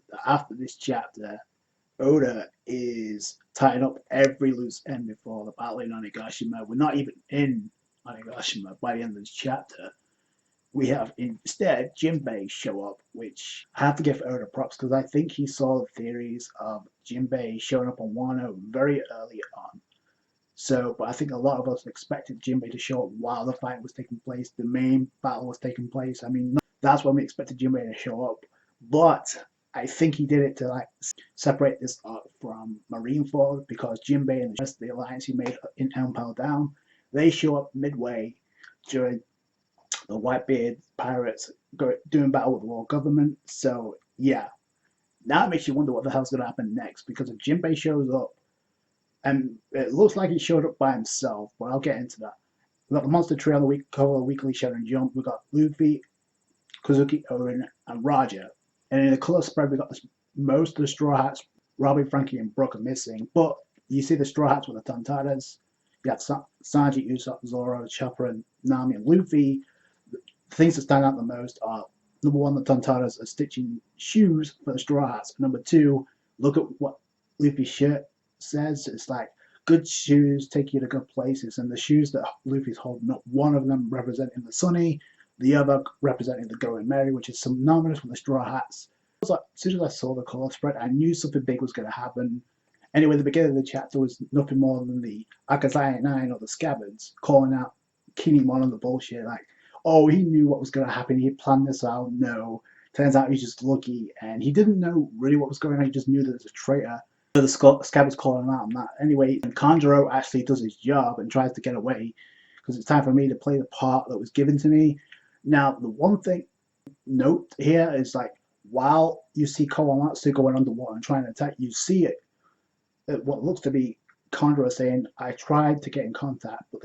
that after this chapter, Oda is tying up every loose end before the battle in Onigashima. We're not even in Onigashima by the end of this chapter. We have instead Jinbei show up, which I have to give Oda props because I think he saw the theories of Jinbei showing up on Wano very early on. So, but I think a lot of us expected Jinbei to show up while the fight was taking place, the main battle was taking place. I mean, that's when we expected Jinbei to show up. But I think he did it to like separate this arc from Marineford because Jinbei and the rest of the alliance he made in Empire Down, they show up midway during the Whitebeard pirates doing battle with the world government. So yeah, now it makes you wonder what the hell's going to happen next because if Jinbei shows up, and it looks like he showed up by himself, but I'll get into that. We got the Monster Trio of the Week cover, Weekly Shonen Jump. We got Luffy, Kozuki, Oden, and Roger. And in the color spread, we got most of the Straw Hats. Robin, Frankie, and Brooke are missing, but you see the Straw Hats with the Tontadas. You got Sanji, Usopp, Zoro, Chopper, and Nami, and Luffy. The things that stand out the most are number one, the Tontadas are stitching shoes for the Straw Hats. Number two, look at what Luffy's shirt says. It's like good shoes take you to good places, and the shoes that Luffy's holding up, one of them representing the Sunny, the other representing the Going Merry, which is synonymous with the Straw Hats. As soon as I saw the color spread, I knew something big was going to happen. Anyway, the beginning of the chapter was nothing more than the Akazai 9 or the Scabbards calling out Kinemon on the bullshit, like, oh, he knew what was going to happen, he planned this out. No, turns out he's just lucky, and he didn't know really what was going on, he just knew that it's a traitor. So the Scabbards calling him out on that. Anyway, and Kanjuro actually does his job and tries to get away, because it's time for me to play the part that was given to me. Now, the one thing note here is like, while you see Kawamatsu going underwater and trying to attack, you see it what looks to be Kanjuro saying, I tried to get in contact, but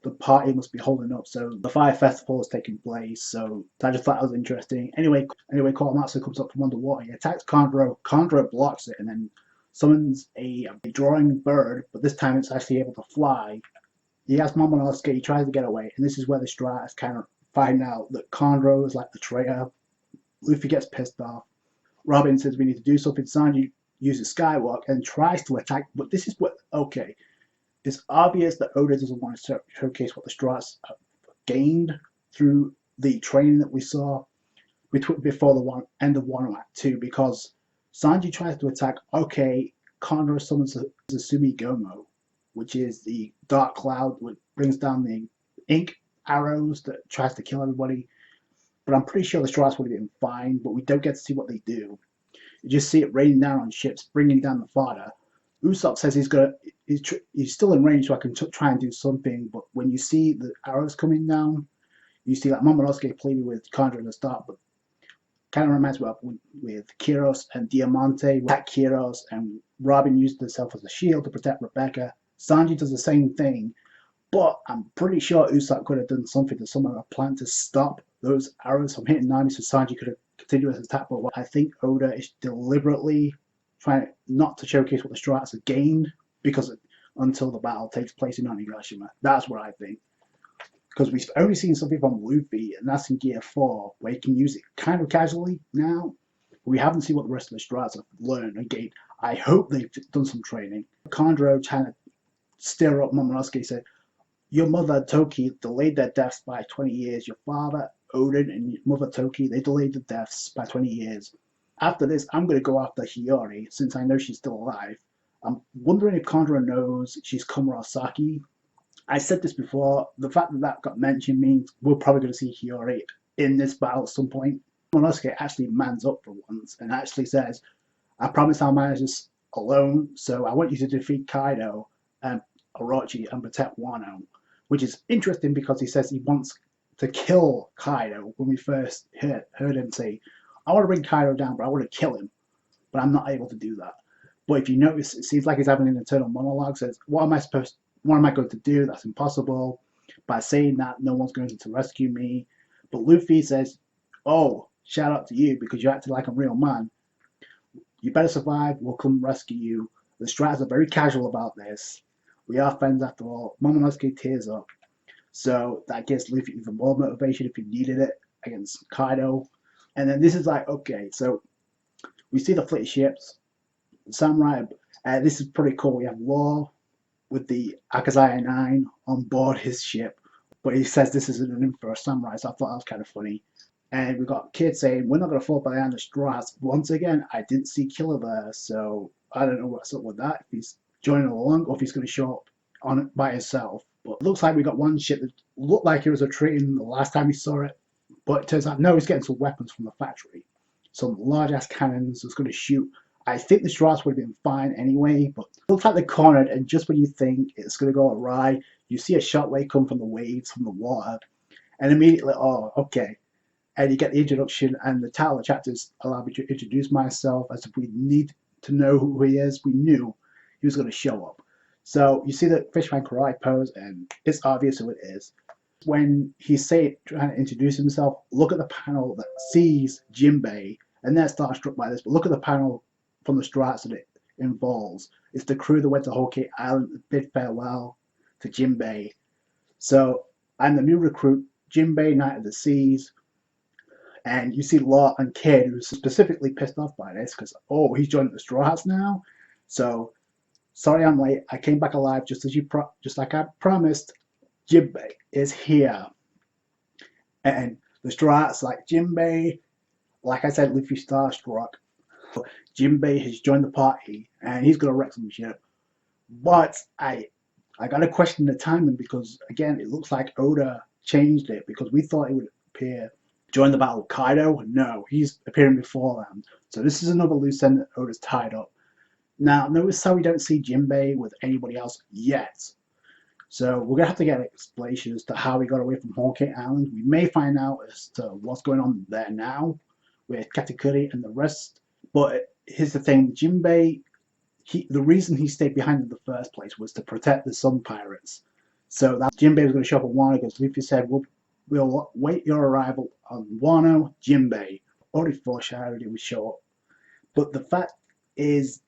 the party must be holding up. So the fire festival is taking place. So I just thought that was interesting. Anyway, Kawamatsu comes up from underwater. He attacks Kanjuro. Kanjuro blocks it and then summons a drawing bird, but this time it's actually able to fly. He has Momonosuke. He tries to get away, and this is where the Straw Hats kind of find out that Kanjuro is like the traitor. Luffy gets pissed off. Robin says we need to do something. Sanji uses Skywalk and tries to attack, but this is what, okay, it's obvious that Oda doesn't want to showcase what the Straw Hats gained through the training that we saw before the end of Wano Act 2, because Sanji tries to attack, okay, Kanjuro summons the Sumigomo, which is the dark cloud which brings down the ink arrows that tries to kill everybody. But I'm pretty sure the Straw Hats would have been fine, but we don't get to see what they do. You just see it raining down on ships, bringing down the fodder. Usopp says he's still in range, so I can try and do something. But when you see the arrows coming down, you see that Momonosuke pleaded with Kanjuro at the start, but kind of reminds me of with Kiros and Diamante. Attack Kiros, and Robin used herself as a shield to protect Rebecca. Sanji does the same thing, but I'm pretty sure Usopp could have done something to summon a plan to stop those arrows from hitting Nami, so Sanji could have continued his attack. But I think Oda is deliberately trying not to showcase what the Straw Hats have gained, because until the battle takes place in Onigashima. That's what I think. Because we've only seen something from Luffy, and that's in Gear 4, where he can use it kind of casually now. We haven't seen what the rest of the Straw Hats have learned. Again, I hope they've done some training. Kanjuro trying to stir up Momonosuke said, your mother, Toki, delayed their deaths by 20 years. Your father, Odin, and your mother, Toki, they delayed the deaths by 20 years. After this, I'm going to go after Hiyori, since I know she's still alive. I'm wondering if Kanjuro knows she's Komurasaki. I said this before, the fact that that got mentioned means we're probably going to see Hiyori in this battle at some point. Momonosuke actually mans up for once and actually says, I promise I'll manage this alone, so I want you to defeat Kaido and Orochi and protect Wano. Which is interesting because he says he wants to kill Kaido when we first heard him say, I want to bring Kaido down, but I want to kill him. But I'm not able to do that. But if you notice, it seems like he's having an internal monologue. Says, what am I going to do? That's impossible. By saying that, no one's going to rescue me. But Luffy says, oh, shout out to you because you acted like a real man. You better survive, we'll come rescue you. The Straw Hats are very casual about this. We are friends after all. Momonosuke tears up. So that gives Luffy even more motivation if he needed it against Kaido. And then this is like, okay, so We see the fleet of ships, samurai. This is pretty cool. We have Law with the Akazaya 9 on board his ship, but he says this isn't an for a samurai, so I thought that was kind of funny. And we got Kid saying, "We're not going to fall behind the Straw Hats." Once again, I didn't see Killer there, so I don't know what's up with that. If he's joining along or if he's going to show up on it by himself. But it looks like we got one ship that looked like it was a train the last time we saw it, but it turns out no, he's getting some weapons from the factory. Some large ass cannons that's going to shoot. I think the Straws would have been fine anyway, but it looks like they're cornered, and just when you think it's going to go awry, you see a shockwave come from the waves, from the water, and immediately, oh, okay. And you get the introduction, and the title of the chapters allow me to introduce myself as if we need to know who he is. We knew he was going to show up. So you see the Fishman Karate pose, and it's obvious who it is. When he's trying to introduce himself, look at the panel that sees Jinbei, and they're starstruck by this, but look at the panel from the Strats that it involves. It's the crew that went to Whole Cake Island and bid farewell to Jinbei. So I'm the new recruit, Jinbei, Knight of the Seas. And you see Law and Kid, who's specifically pissed off by this because, oh, he's joining the Straw Hats now. So, sorry I'm late. I came back alive just like I promised. Jinbei is here. And the Straw Hats, like Jinbei, like I said, Luffy starstruck. Jinbei has joined the party, and he's going to wreck some shit. But I got to question the timing because, again, it looks like Oda changed it because we thought it would appear join the battle with Kaido. No, he's appearing before them. So this is another loose end that Oda's tied up. Now, notice how we don't see Jinbei with anybody else yet. So we're going to have to get an explanation as to how we got away from Whole Cake Island. We may find out as to what's going on there now with Katakuri and the rest. But here's the thing, Jinbei, the reason he stayed behind in the first place was to protect the Sun Pirates. So that Jinbei was going to show up on Wano because Luffy said, we'll wait your arrival on Wano, Jinbei. Already foreshadowed he would show up. But the fact is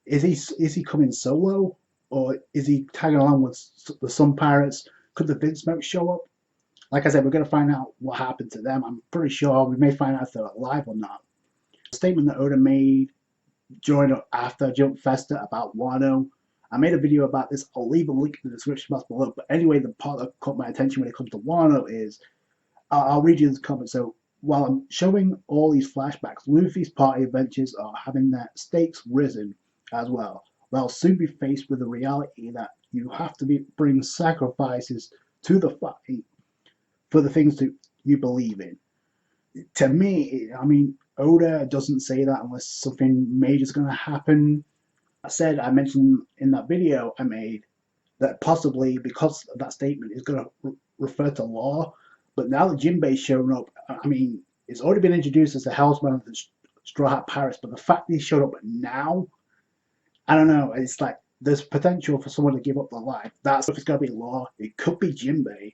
he coming solo? Or is he tagging along with the Sun Pirates? Could the Vince Smoke show up? Like I said, we're going to find out what happened to them. I'm pretty sure we may find out if they're alive or not. The statement that Oda made during or after Jump Festa about Wano, I made a video about this. I'll leave a link in the description box below. But anyway, the part that caught my attention when it comes to Wano is, I'll read you the comment. So while I'm showing all these flashbacks, Luffy's party adventures are having their stakes risen as well. They'll soon be faced with the reality that you have to bring sacrifices to the fight for the things that you believe in. To me, I mean, Oda doesn't say that unless something major is going to happen. I mentioned in that video I made that possibly because of that statement is going to refer to Law. But now that Jinbei's shown up, I mean, it's already been introduced as the Helmsman of the Straw Hat Pirates, but the fact that he showed up now, I don't know. It's like there's potential for someone to give up their life. That's if it's going to be Law. It could be Jinbei.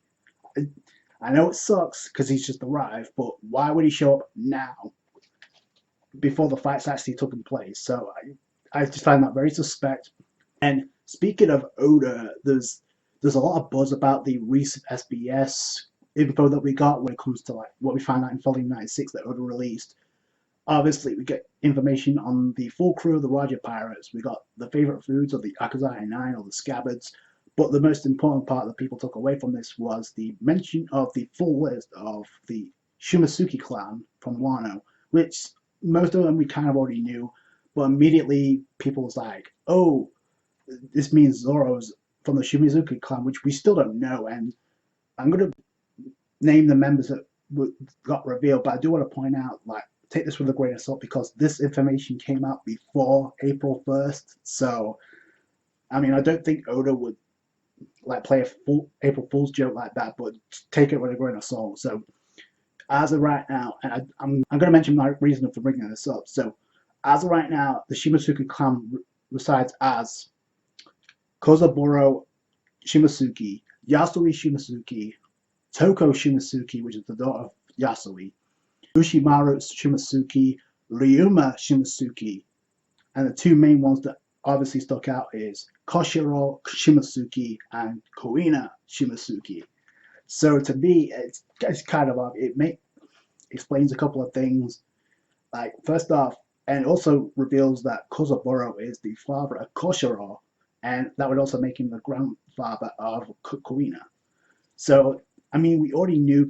I know it sucks because he's just arrived, but why would he show up now before the fight's actually taken place? So I just find that very suspect. And speaking of Oda, there's a lot of buzz about the recent SBS info that we got when it comes to like what we found out in Volume 96 that Oda released. Obviously, we get information on the full crew of the Roger Pirates. We got the favorite foods of the Akazaya 9 or the Scabbards. But the most important part that people took away from this was the mention of the full list of the Shimasuke clan from Wano, which most of them we kind of already knew. But immediately people was like, oh, this means Zoro's from the Shimasuke clan, which we still don't know. And I'm going to name the members that got revealed, but I do want to point out, like, take this with a grain of salt because this information came out before April 1st. So, I mean, I don't think Oda would like play a full April Fool's joke like that, but take it with a grain of salt. So, as of right now, and I'm going to mention my reason for bringing this up. So, as of right now, the Shimasuke clan resides as Kozaburo Shimasuke, Yasui Shimasuke, Toko Shimasuke, which is the daughter of Yasui, Ushimaru Shimasuke, Ryuma Shimasuke, and the two main ones that obviously stuck out is Koshiro Shimasuke and Koina Shimasuke. So to me, it's kind of it explains a couple of things. Like first off, and also reveals that Kozaburo is the father of Koshiro, and that would also make him the grandfather of Kuina. So, I mean, we already knew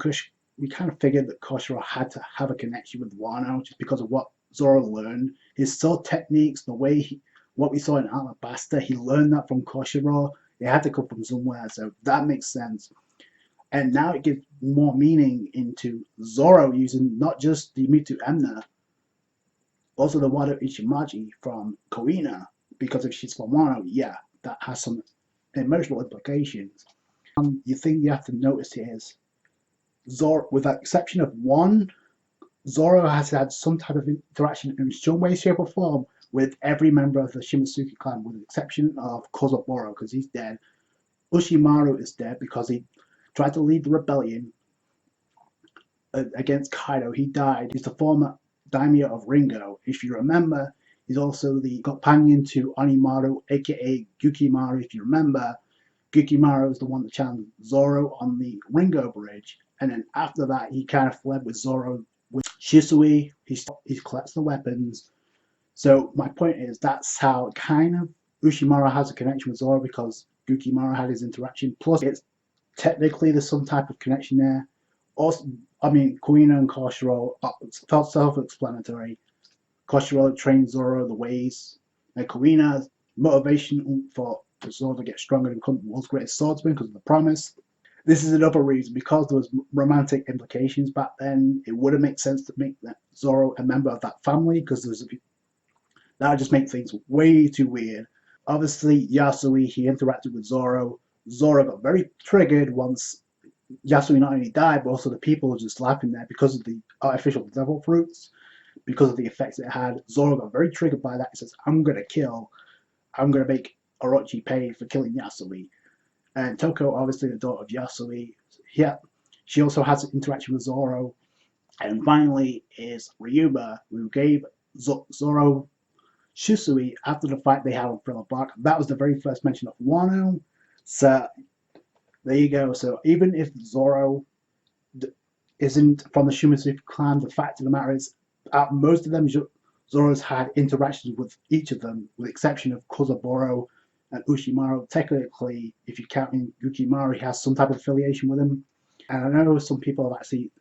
we kind of figured that Koshiro had to have a connection with Wano just because of what Zoro learned. His sword techniques, the way what we saw in Alabasta, he learned that from Koshiro. It had to come from somewhere, so that makes sense. And now it gives more meaning into Zoro using not just the Mitu Emna, also the Wado Ichimaji from Koina, because if she's from Wano, yeah, that has some emotional implications. You think you have to notice here is Zoro, with the exception of one, Zoro has had some type of interaction in some way, shape, or form with every member of the Shimotsuki clan, with the exception of Kozaburo, because he's dead. Ushimaru is dead because he tried to lead the rebellion against Kaido. He died. He's the former daimyo of Ringo. If you remember, he's also the companion to Onimaru, aka Gukimaru. If you remember, Gukimaru is the one that challenged Zoro on the Ringo Bridge. And then after that, he kind of fled with Zoro with Shisui. He collects the weapons. So my point is that's how kind of Ushimaru has a connection with Zoro because Gukimaru had his interaction. Plus, it's technically there's some type of connection there. Also, I mean, Kuina and Koshiro felt self-explanatory. Koshiro trained Zoro the ways, and Kuina's motivation for Zoro to get stronger and become the world's greatest swordsman because of the promise. This is another reason, because there was romantic implications back then, it would have made sense to make Zoro a member of that family, because that would just make things way too weird. Obviously, Yasui, he interacted with Zoro. Zoro got very triggered once Yasui not only died, but also the people were just laughing there because of the artificial devil fruits, because of the effects it had. Zoro got very triggered by that. He says, I'm going to make Orochi pay for killing Yasui. And Toko, obviously the daughter of Yasui, yeah, she also has an interaction with Zoro. And finally is Ryuba, who gave Zoro Shisui after the fight they had on Thriller Bark. That was the very first mention of Wano. So there you go. So even if Zoro isn't from the Shimotsuki clan, the fact of the matter is, most of them, Zoro's had interactions with each of them, with the exception of Kozaburo and Ushimaru. Technically, if you're counting Yukimaru, he has some type of affiliation with him. And I know some people have actually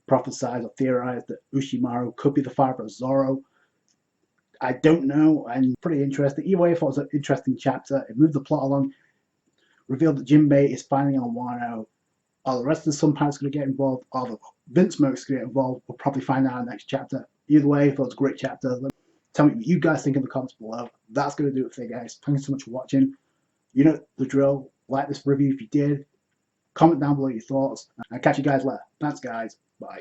prophesized or theorized that Ushimaru could be the father of Zoro. I don't know, and pretty interesting. Either way, I thought it was an interesting chapter. It moved the plot along, revealed that Jinbei is finally on Wano. Are the rest of the Sun Pirates going to get involved? Are the Vince Smoke's going to get involved? We'll probably find out in the next chapter. Either way, I thought it was a great chapter. Tell me what you guys think in the comments below. That's going to do it for you guys. Thank you so much for watching. You know the drill. Like this review if you did. Comment down below your thoughts. I'll catch you guys later. Thanks, guys. Bye.